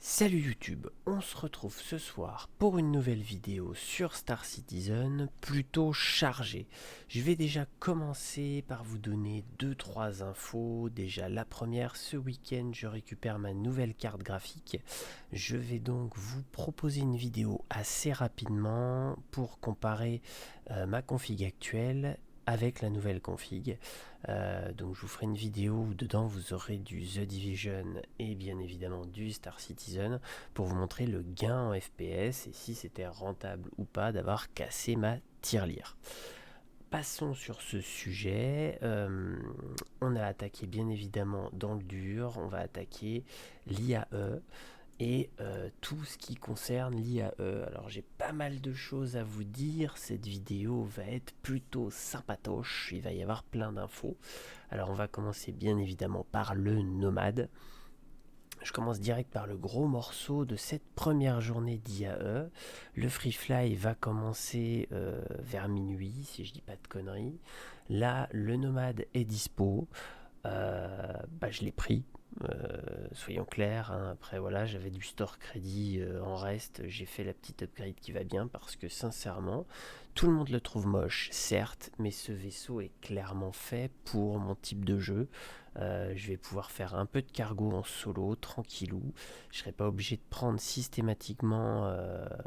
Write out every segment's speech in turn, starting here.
Salut YouTube, on se retrouve ce soir pour une nouvelle vidéo sur Star Citizen, plutôt chargée. Je vais déjà commencer par vous donner 2-3 infos. Déjà la première, ce week-end je récupère ma nouvelle carte graphique. Je vais donc vous proposer une vidéo assez rapidement pour comparer ma config actuelle avec la nouvelle config. Donc je vous ferai une vidéo où dedans vous aurez du The Division et bien évidemment du Star Citizen pour vous montrer le gain en FPS et si c'était rentable ou pas d'avoir cassé ma tirelire. Passons sur ce sujet. On a attaqué bien évidemment dans le dur, on va attaquer l'IAE et tout ce qui concerne l'IAE. Alors j'ai pas mal de choses à vous dire, cette vidéo va être plutôt sympatoche, il va y avoir plein d'infos. Alors on va commencer bien évidemment par le nomade. Je commence direct par le gros morceau de cette première journée d'IAE. Le free fly va commencer vers minuit, si je dis pas de conneries. Là, le nomade est dispo. Je l'ai pris. Soyons clairs, hein. Après voilà, j'avais du store crédit en reste, j'ai fait la petite upgrade qui va bien parce que sincèrement, tout le monde le trouve moche, certes, mais ce vaisseau est clairement fait pour mon type de jeu. Je vais pouvoir faire un peu de cargo en solo, tranquillou. Je serai pas obligé de prendre systématiquement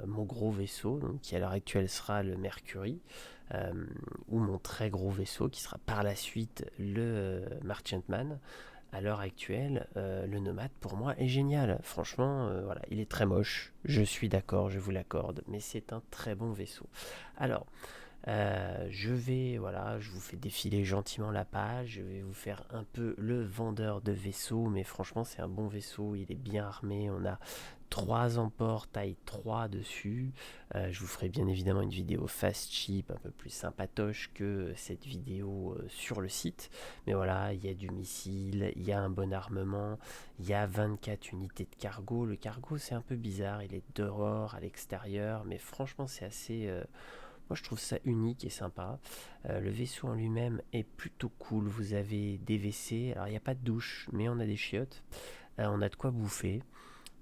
mon gros vaisseau, donc qui à l'heure actuelle sera le Mercury, euh, ou mon très gros vaisseau qui sera par la suite le Merchantman. À l'heure actuelle, le nomade pour moi est génial. Franchement, voilà, il est très moche. Je suis d'accord, je vous l'accorde, mais c'est un très bon vaisseau. Alors, je vous fais défiler gentiment la page. Je vais vous faire un peu le vendeur de vaisseau, mais franchement, c'est un bon vaisseau. Il est bien armé. On a 3 emports taille 3 dessus. Je vous ferai bien évidemment une vidéo fast cheap, un peu plus sympatoche que cette vidéo sur le site. Mais voilà, il y a du missile, il y a un bon armement, il y a 24 unités de cargo. Le cargo, c'est un peu bizarre. Il est dehors, à l'extérieur, mais franchement, c'est assez. Moi, je trouve ça unique et sympa. Le vaisseau en lui-même est plutôt cool. Vous avez des WC. Alors, il n'y a pas de douche, mais on a des chiottes. On a de quoi bouffer.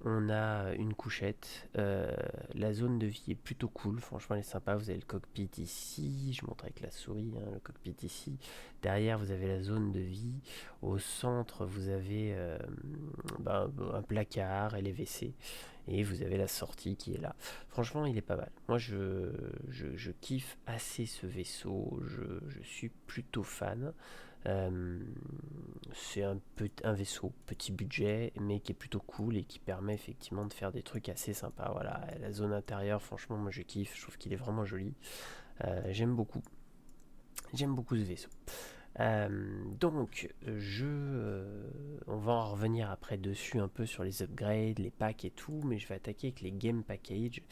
On a une couchette. La zone de vie est plutôt cool. Franchement, elle est sympa. Vous avez le cockpit ici. Je montre avec la souris, hein, le cockpit ici. Derrière, vous avez la zone de vie. Au centre, vous avez un placard et les WC. Et vous avez la sortie qui est là. Franchement, il est pas mal. Moi, je kiffe assez ce vaisseau. Je suis plutôt fan. Euh, c'est un vaisseau, petit budget, mais qui est plutôt cool et qui permet effectivement de faire des trucs assez sympas. Voilà, la zone intérieure, franchement, moi je kiffe. Je trouve qu'il est vraiment joli. J'aime beaucoup. J'aime beaucoup ce vaisseau. On va en revenir après dessus un peu sur les upgrades, les packs et tout, mais je vais attaquer avec les game package.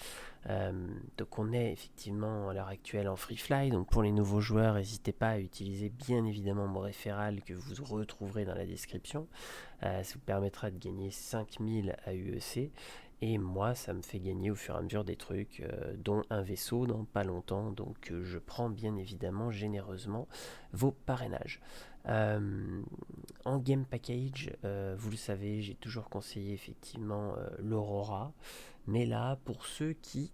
Euh, donc on est effectivement à l'heure actuelle en free fly, donc pour les nouveaux joueurs, n'hésitez pas à utiliser bien évidemment mon référal que vous retrouverez dans la description. Ça vous permettra de gagner 5000 AUEC. Et moi, ça me fait gagner au fur et à mesure des trucs, dont un vaisseau dans pas longtemps. Donc je prends bien évidemment généreusement vos parrainages. Euh, En game package, vous le savez, j'ai toujours conseillé effectivement l'Aurora. Mais là, pour ceux qui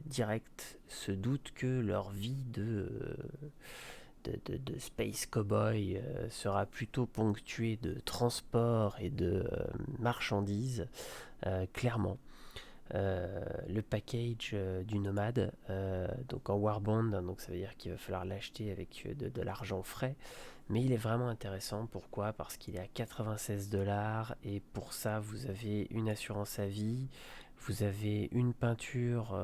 direct se doutent que leur vie de Space Cowboy sera plutôt ponctuée de transport et de marchandises, clairement. Le package du nomade, donc en Warbond, hein, donc ça veut dire qu'il va falloir l'acheter avec de l'argent frais, mais il est vraiment intéressant. Pourquoi? Parce qu'il est à 96 $ et pour ça vous avez une assurance à vie, vous avez une peinture,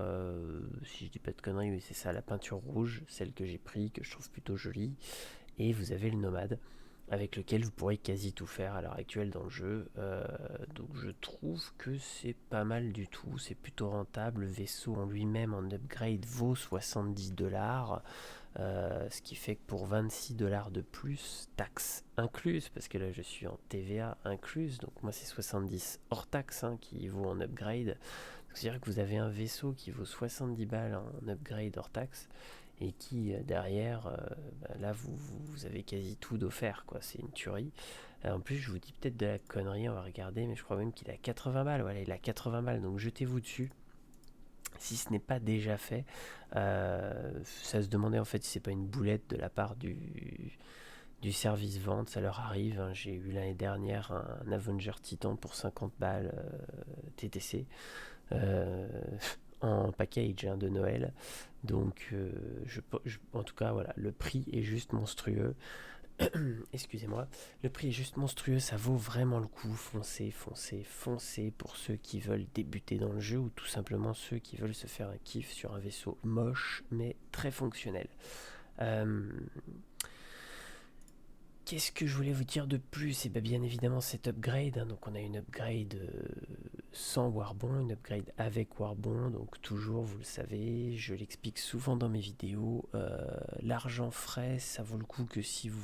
si je dis pas de conneries, oui c'est ça, la peinture rouge, celle que j'ai pris, que je trouve plutôt jolie, et vous avez le nomade avec lequel vous pourrez quasi tout faire à l'heure actuelle dans le jeu. Donc je trouve que c'est pas mal du tout, c'est plutôt rentable. Le vaisseau en lui-même en upgrade vaut 70 $, ce qui fait que pour 26 $ de plus, taxes incluses, parce que là je suis en TVA incluse, donc moi c'est 70 hors taxe, hein, qui vaut en upgrade. C'est-à-dire que vous avez un vaisseau qui vaut 70 balles en upgrade hors taxe et qui derrière, là vous avez quasi tout d'offert, quoi. C'est une tuerie. En plus, je vous dis peut-être de la connerie, on va regarder, mais je crois même qu'il a 80 balles. Voilà, il a 80 balles, donc jetez-vous dessus. Si ce n'est pas déjà fait, ça se demandait en fait si c'est pas une boulette de la part du service vente, ça leur arrive. Hein. J'ai eu l'année dernière un Avenger Titan pour 50 balles TTC euh, en package de Noël. Donc, en tout cas, voilà, le prix est juste monstrueux. Excusez-moi, le prix est juste monstrueux, ça vaut vraiment le coup. Foncez, foncez, foncez pour ceux qui veulent débuter dans le jeu ou tout simplement ceux qui veulent se faire un kiff sur un vaisseau moche mais très fonctionnel. Euh, Qu'est-ce que je voulais vous dire de plus? Et bien évidemment cet upgrade, hein. Donc on a une upgrade sans Warbond, une upgrade avec Warbond, donc toujours vous le savez, je l'explique souvent dans mes vidéos, l'argent frais ça vaut le coup que si vous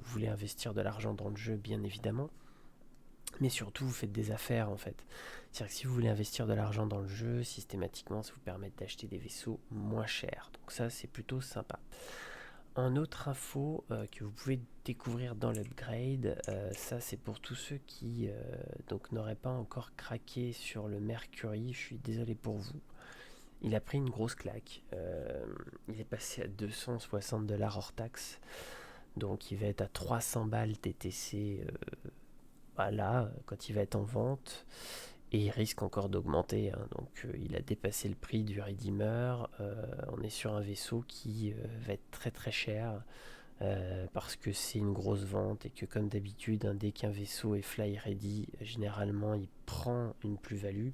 voulez investir de l'argent dans le jeu bien évidemment, mais surtout vous faites des affaires en fait. C'est-à-dire que si vous voulez investir de l'argent dans le jeu, systématiquement ça vous permet d'acheter des vaisseaux moins chers, donc ça c'est plutôt sympa. En autre info que vous pouvez découvrir dans l'upgrade, ça c'est pour tous ceux qui donc n'auraient pas encore craqué sur le Mercury, je suis désolé pour vous. Il a pris une grosse claque, il est passé à 260 $ hors taxe, donc il va être à 300 balles TTC voilà, quand il va être en vente. Et il risque encore d'augmenter, hein. Donc il a dépassé le prix du Redeemer. On est sur un vaisseau qui va être très très cher parce que c'est une grosse vente et que comme d'habitude, hein, dès qu'un vaisseau est fly ready, généralement il prend une plus-value,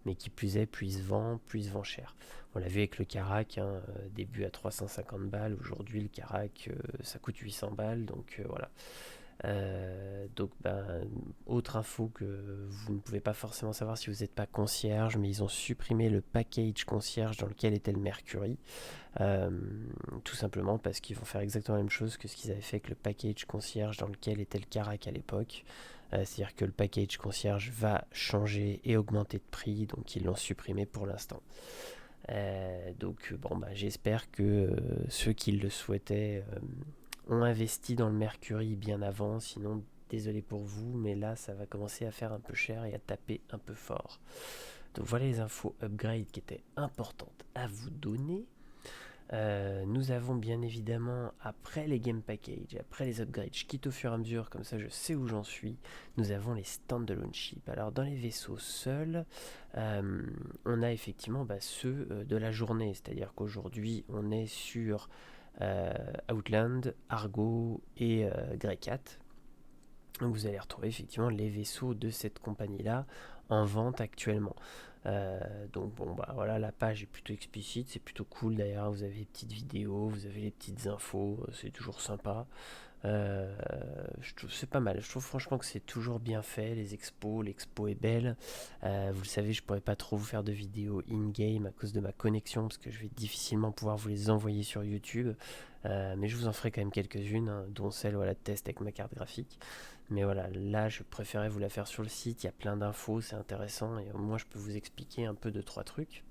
mais qui plus est, plus il se vend cher. On l'a vu avec le Karak, hein, début à 350 balles, aujourd'hui le Karak ça coûte 800 balles, donc voilà. Donc, autre info que vous ne pouvez pas forcément savoir si vous n'êtes pas concierge, mais ils ont supprimé le package concierge dans lequel était le Mercury. Euh, Tout simplement parce qu'ils vont faire exactement la même chose que ce qu'ils avaient fait avec le package concierge dans lequel était le Karak à l'époque. C'est-à-dire que le package concierge va changer et augmenter de prix, donc ils l'ont supprimé pour l'instant. Donc bon, j'espère que ceux qui le souhaitaient ont investi dans le Mercury bien avant, sinon désolé pour vous, mais là ça va commencer à faire un peu cher et à taper un peu fort. Donc voilà les infos upgrade qui étaient importantes à vous donner. Nous avons bien évidemment, après les game packages, après les upgrades, je quitte au fur et à mesure, comme ça je sais où j'en suis, nous avons les standalone ships. Alors dans les vaisseaux seuls, on a effectivement ceux de la journée, c'est-à-dire qu'aujourd'hui on est sur Outland, Argo et Greycat. Donc vous allez retrouver effectivement les vaisseaux de cette compagnie-là en vente actuellement. Donc bon voilà, la page est plutôt explicite, c'est plutôt cool d'ailleurs, vous avez les petites vidéos, vous avez les petites infos, c'est toujours sympa. Je trouve c'est pas mal, je trouve franchement que c'est toujours bien fait, les expos, l'expo est belle. Vous le savez, je pourrais pas trop vous faire de vidéos in-game à cause de ma connexion, parce que je vais difficilement pouvoir vous les envoyer sur YouTube. Mais je vous en ferai quand même quelques-unes, hein, dont celle de test avec ma carte graphique. Mais voilà, là je préférais vous la faire sur le site, il y a plein d'infos, c'est intéressant, et moi je peux vous expliquer un peu de trois trucs.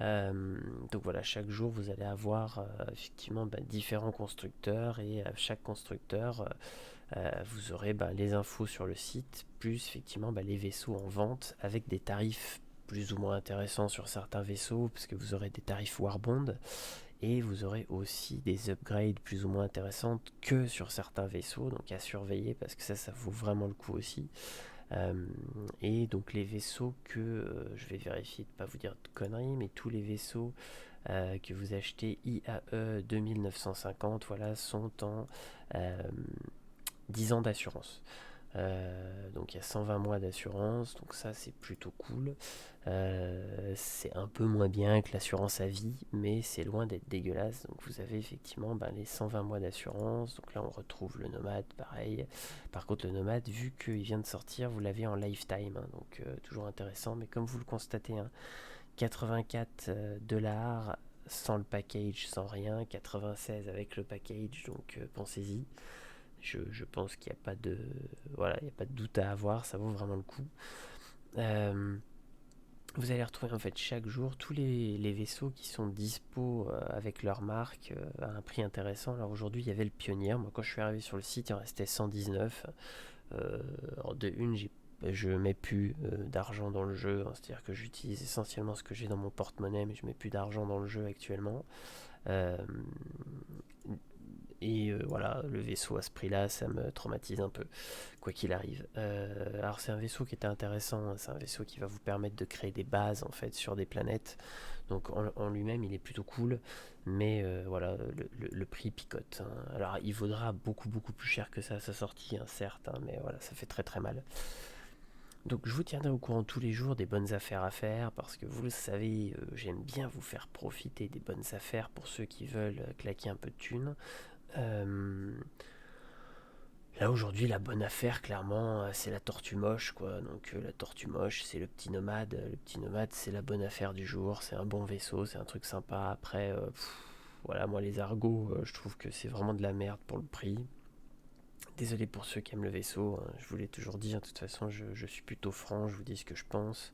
Donc voilà, chaque jour vous allez avoir effectivement différents constructeurs, et à chaque constructeur vous aurez les infos sur le site, plus effectivement les vaisseaux en vente avec des tarifs plus ou moins intéressants sur certains vaisseaux, parce que vous aurez des tarifs Warbond, et vous aurez aussi des upgrades plus ou moins intéressantes que sur certains vaisseaux, donc à surveiller parce que ça vaut vraiment le coup aussi. Et donc les vaisseaux que je vais vérifier de ne pas vous dire de conneries, mais tous les vaisseaux que vous achetez IAE 2950 voilà, sont en 10 ans d'assurance. Donc il y a 120 mois d'assurance, donc ça c'est plutôt cool. C'est un peu moins bien que l'assurance à vie, mais c'est loin d'être dégueulasse. Donc vous avez effectivement les 120 mois d'assurance. Donc là on retrouve le Nomade, pareil. Par contre le Nomade, vu qu'il vient de sortir, vous l'avez en lifetime, hein, donc toujours intéressant. Mais comme vous le constatez, hein, 84 $ sans le package, sans rien, 96 avec le package, donc pensez-y. Je pense qu'il n'y a pas de il y a pas de doute à avoir, ça vaut vraiment le coup. Vous allez retrouver en fait chaque jour tous les vaisseaux qui sont dispo avec leur marque à un prix intéressant. Alors aujourd'hui il y avait le Pionnier, moi quand je suis arrivé sur le site il en restait 119. Alors de une, je mets plus d'argent dans le jeu, hein, c'est-à-dire que j'utilise essentiellement ce que j'ai dans mon porte-monnaie, mais je mets plus d'argent dans le jeu actuellement. Euh, voilà, le vaisseau à ce prix-là, ça me traumatise un peu, quoi qu'il arrive. Alors c'est un vaisseau qui était intéressant, hein, c'est un vaisseau qui va vous permettre de créer des bases en fait sur des planètes. Donc en lui-même, il est plutôt cool, mais voilà, le prix picote, hein. Alors il vaudra beaucoup beaucoup plus cher que ça à sa sortie, hein, certes, hein, mais voilà, ça fait très très mal. Donc je vous tiendrai au courant tous les jours des bonnes affaires à faire, parce que vous le savez, j'aime bien vous faire profiter des bonnes affaires pour ceux qui veulent claquer un peu de thunes. Euh, Là aujourd'hui, la bonne affaire, clairement, c'est la tortue moche, quoi. Donc la tortue moche, c'est le petit nomade. Le petit nomade, c'est la bonne affaire du jour. C'est un bon vaisseau, c'est un truc sympa. Après, voilà, moi les Argos, je trouve que c'est vraiment de la merde pour le prix. Désolé pour ceux qui aiment le vaisseau, hein, je vous l'ai toujours dit, hein, de toute façon je suis plutôt franc, je vous dis ce que je pense.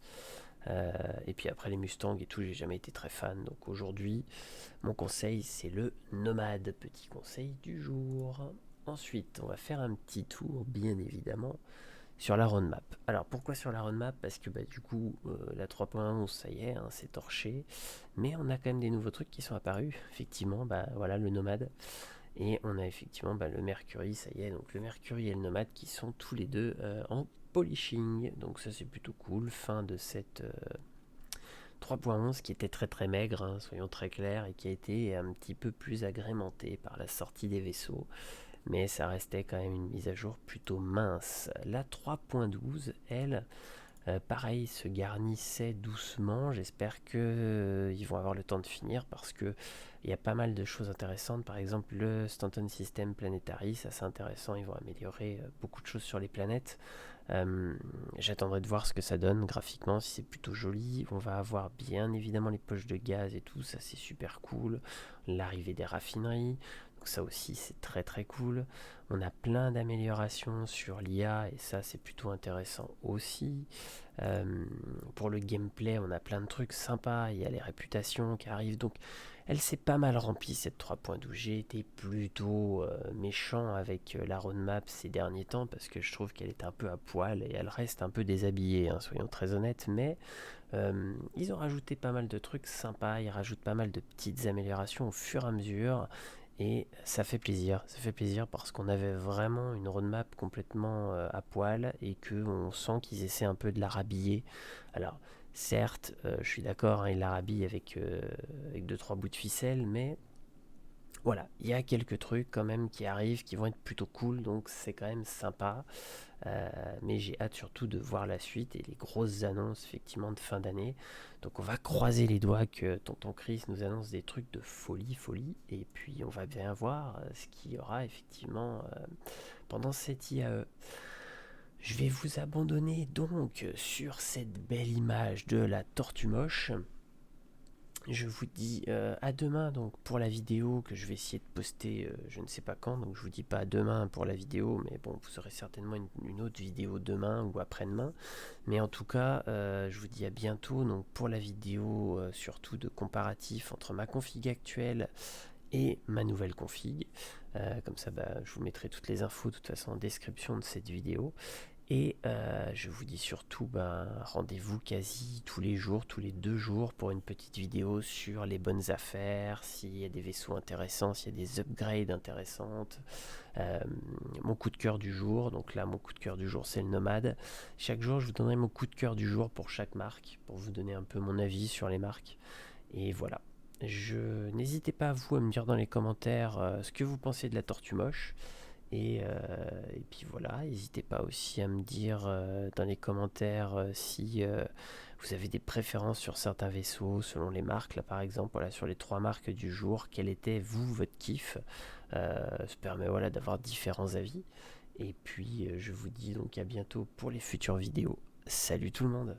Et puis après les Mustangs et tout, j'ai jamais été très fan. Donc aujourd'hui, mon conseil c'est le nomade, petit conseil du jour. Ensuite, on va faire un petit tour, bien évidemment, sur la roadmap. Alors pourquoi sur la roadmap? Parce que du coup, la 3.11, ça y est, hein, c'est torché. Mais on a quand même des nouveaux trucs qui sont apparus. Effectivement, voilà, le nomade. Et on a effectivement le Mercury, ça y est, donc le Mercury et le Nomade qui sont tous les deux en polishing. Donc ça c'est plutôt cool. Fin de cette 3.11 qui était très très maigre, hein, soyons très clairs, et qui a été un petit peu plus agrémentée par la sortie des vaisseaux. Mais ça restait quand même une mise à jour plutôt mince. La 3.12, elle, pareil, se garnissait doucement. J'espère que ils vont avoir le temps de finir parce que il y a pas mal de choses intéressantes. Par exemple, le Stanton System Planetary, ça c'est intéressant. Ils vont améliorer beaucoup de choses sur les planètes. J'attendrai de voir ce que ça donne graphiquement, si c'est plutôt joli. On va avoir bien évidemment les poches de gaz et tout, ça c'est super cool. L'arrivée des raffineries, donc ça aussi c'est très très cool. On a plein d'améliorations sur l'IA et ça c'est plutôt intéressant aussi. Pour le gameplay, on a plein de trucs sympas. Il y a les réputations qui arrivent, donc elle s'est pas mal remplie cette 3.12. J'ai été plutôt méchant avec la roadmap ces derniers temps parce que je trouve qu'elle est un peu à poil et elle reste un peu déshabillée, hein, soyons très honnêtes. Mais ils ont rajouté pas mal de trucs sympas, ils rajoutent pas mal de petites améliorations au fur et à mesure. Et ça fait plaisir parce qu'on avait vraiment une roadmap complètement à poil et qu'on sent qu'ils essaient un peu de la rhabiller. Alors, certes, je suis d'accord, hein, ils la rhabillent avec 2-3 bouts de ficelle, mais voilà, il y a quelques trucs quand même qui arrivent qui vont être plutôt cool, donc c'est quand même sympa. Mais j'ai hâte surtout de voir la suite et les grosses annonces effectivement de fin d'année. Donc on va croiser les doigts que Tonton Chris nous annonce des trucs de folie, folie. Et puis on va bien voir ce qu'il y aura effectivement pendant cette IAE. Je vais vous abandonner donc sur cette belle image de la tortue moche. Je vous dis à demain donc pour la vidéo que je vais essayer de poster je ne sais pas quand, donc je vous dis pas à demain pour la vidéo, mais bon vous aurez certainement une autre vidéo demain ou après-demain, mais en tout cas je vous dis à bientôt donc pour la vidéo surtout de comparatif entre ma config actuelle et ma nouvelle config. Comme ça je vous mettrai toutes les infos de toute façon en description de cette vidéo. Et je vous dis surtout, rendez-vous quasi tous les jours, tous les 2 jours pour une petite vidéo sur les bonnes affaires, s'il y a des vaisseaux intéressants, s'il y a des upgrades intéressantes. Mon coup de cœur du jour, donc là mon coup de cœur du jour c'est le Nomade. Chaque jour je vous donnerai mon coup de cœur du jour pour chaque marque, pour vous donner un peu mon avis sur les marques. Et voilà. N'hésitez pas vous à me dire dans les commentaires ce que vous pensez de la tortue moche. Et puis voilà, n'hésitez pas aussi à me dire dans les commentaires si vous avez des préférences sur certains vaisseaux, selon les marques. Là par exemple, voilà, sur les 3 marques du jour, quel était vous, votre kiff? Ça permet voilà, d'avoir différents avis. Et puis je vous dis donc à bientôt pour les futures vidéos. Salut tout le monde!